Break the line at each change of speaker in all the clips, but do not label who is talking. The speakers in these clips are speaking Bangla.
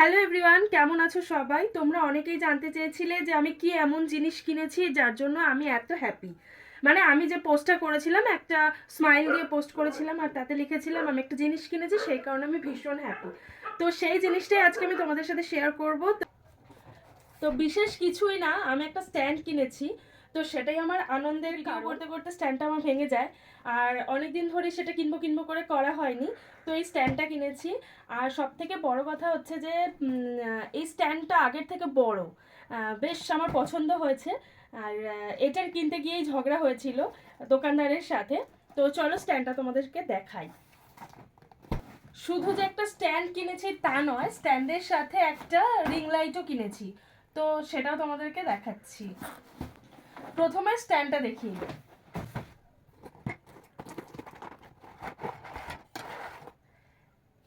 হ্যালো এভরিওয়ান, কেমন আছো সবাই? তোমরা অনেকেই জানতে চেয়েছিলে যে আমি কি এমন জিনিস কিনেছি যার জন্য আমি এত হ্যাপি। মানে আমি যে পোস্টটা করেছিলাম, একটা স্মাইল দিয়ে পোস্ট করেছিলাম আর তাতে লিখেছিলাম আমি একটা জিনিস কিনেছি, সেই কারণে আমি ভীষণ হ্যাপি। তো সেই জিনিসটাই আজকে আমি তোমাদের সাথে শেয়ার করব। তো বিশেষ কিছুই না, আমি একটা স্ট্যান্ড কিনেছি। তো সেটাই আমার আনন্দের, করতে করতে স্ট্যান্ডটা আমার ভেঙে যায়। আর অনেকদিন ধরে সেটা কিনবো কিনবো করে করা হয়নি। তো এই স্ট্যান্ডটা কিনেছি। আর সব থেকে বড় কথা হচ্ছে যে এই স্ট্যান্ডটা আগের থেকে বড়, বেশ আমার পছন্দ হয়েছে। আর এটার কিনতে গিয়েই ঝগড়া হয়েছিল দোকানদারের সাথে। তো চলো স্ট্যান্ডটা তোমাদেরকে দেখাই। শুধু যে একটা স্ট্যান্ড কিনেছি তা নয়, স্ট্যান্ডের সাথে একটা রিং লাইটও কিনেছি। তো সেটাও তোমাদেরকে দেখাচ্ছি। প্রথমে স্ট্যান্ডটা দেখি।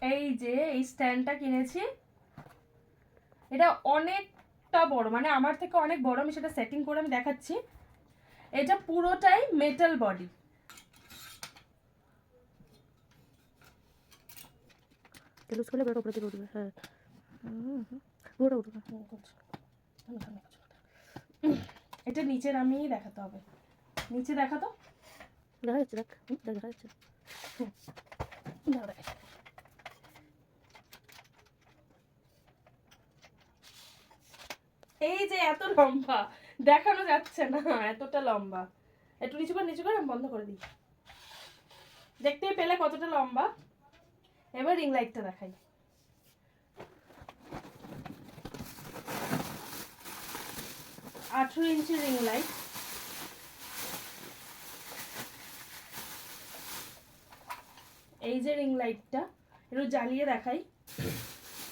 এই যে এই স্ট্যান্ডটা কিনেছি, এটা অনেকটা বড়, মানে আমার থেকে অনেক বড়। আমি সেটা সেটিং করে আমি দেখাচ্ছি। এটা পুরোটাই মেটাল বডি।
লুজ করলে বড় উপরে দিকে উঠবে। হ্যাঁ, পুরোটা উঠবে।
এটা নিচে নামিয়ে দেখাতে হবে। নিচে দেখাতো,
দেখা যাচ্ছে, দেখ দেখা যাচ্ছে।
এই যে এত লম্বা, দেখানো যাচ্ছে না, এতটা লম্বা। একটু নিচু করে, নিচু করে আমি বন্ধ করে দিই। দেখতেই পেলে কতটা লম্বা। এবার রিং লাইটটা দেখাই। 18 ইঞ্চি রিং লাইট। এই যে রিং লাইটটা, একটু জ্বালিয়ে দেখাই।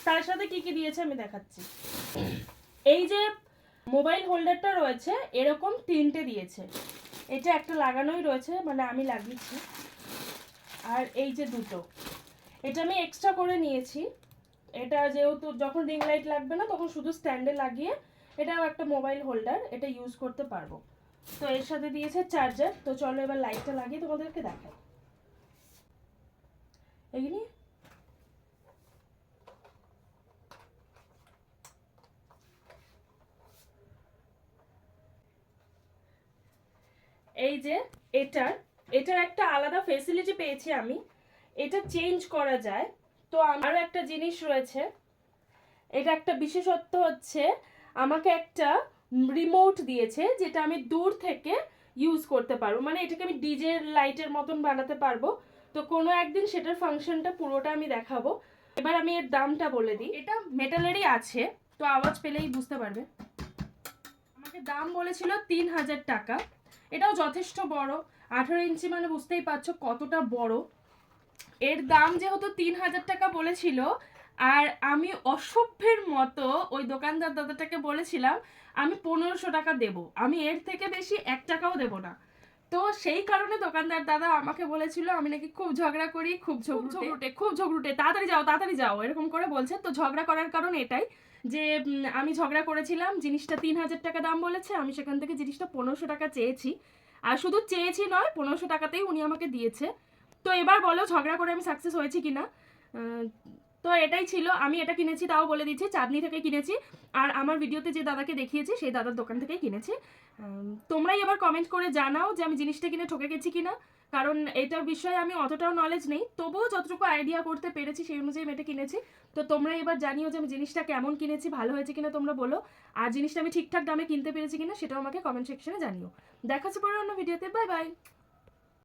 তার সাথে কি কি দিয়েছে আমি দেখাচ্ছি। এই যে মোবাইল হোল্ডারটা রয়েছে, এরকম তিনটে দিয়েছে। এটা একটা লাগানোই রয়েছে, মানে আমি লাগিয়েছি। আর এই যে দুটো, এটা আমি এক্সট্রা করে নিয়েছি। এটা যেহেতু যখন রিং লাইট লাগবে না তখন শুধু স্ট্যান্ডে লাগিয়ে, এটাও একটা মোবাইল হোল্ডার, এটা ইউজ করতে পারবো। তো এর সাথে দিয়েছে চার্জার। তো চলো এবার লাইটটা লাগিয়ে তোমাদেরকে দেখাই। এগিয়ে এই যে এটার এটার একটা আলাদা ফেসিলিটি পেয়েছি আমি, এটা চেঞ্জ করা যায়। তো আমারও একটা জিনিস রয়েছে, এটা একটা বিশেষত্ব হচ্ছে আমাকে একটা রিমোট দিয়েছে, যেটা আমি দূর থেকে ইউজ করতে পারবো। মানে এটাকে আমি ডিজে লাইটের মতন বানাতে পারবো। তো কোনো একদিন সেটার ফাংশনটা পুরোটা আমি দেখাবো। এবার আমি এর দামটা বলে দিই। এটা মেটালেরই আছে, তো আওয়াজ পেলেই বুঝতে পারবে। আমাকে দাম বলেছিল 3000 টাকা। এটাও যথেষ্ট বড়, 18 ইঞ্চি, মানে বুঝতেই পারছো কতটা বড়। এর দাম যেহেতু 3000 টাকা বলেছিল, আর আমি অসভ্যের মতো ওই দোকানদার দাদাটাকে বলেছিলাম আমি 1500 টাকা দেব, আমি এর থেকে বেশি 1 টাকাও দেব না। তো সেই কারণে দোকানদার দাদা আমাকে বলেছিল আমি নাকি খুব ঝগড়া করি, খুব ঝগড়ুটে, তাড়াতাড়ি যাও এরকম করে বলছে। তো ঝগড়া করার কারণ এটাই যে আমি ঝগড়া করেছিলাম, জিনিসটা 3000 টাকা দাম বলেছে, আমি সেখান থেকে জিনিসটা 1500 টাকা চেয়েছি। আর শুধু চেয়েছি নয়, 1500 টাকাতেই উনি আমাকে দিয়েছে। তো এবার বলো ঝগড়া করে আমি সাকসেস হয়েছি কিনা। তো এটাই ছিল, আমি এটা কিনেছি তাও বলে দিচ্ছি, চাঁদনি থেকে কিনেছি। আর আমার ভিডিওতে যে দাদাকে দেখিয়েছি সেই দাদার দোকান থেকেই কিনেছি। তোমরাই এবার কমেন্ট করে জানাও যে আমি জিনিসটা কিনে ঠকে গেছি কিনা, কারণ এটার বিষয়ে আমি অতটাও নলেজ নেই, তবুও যতটুকু আইডিয়া করতে পেরেছি সেই অনুযায়ী আমি এটা কিনেছি। তো তোমরা এবার জানিও যে আমি জিনিসটা কেমন কিনেছি, ভালো হয়েছে কিনা তোমরা বলো। আর জিনিসটা আমি ঠিকঠাক দামে কিনতে পেরেছি কিনা সেটাও আমাকে কমেন্ট সেকশনে জানিও। দেখা হচ্ছে পরে অন্য ভিডিওতে। Bye bye.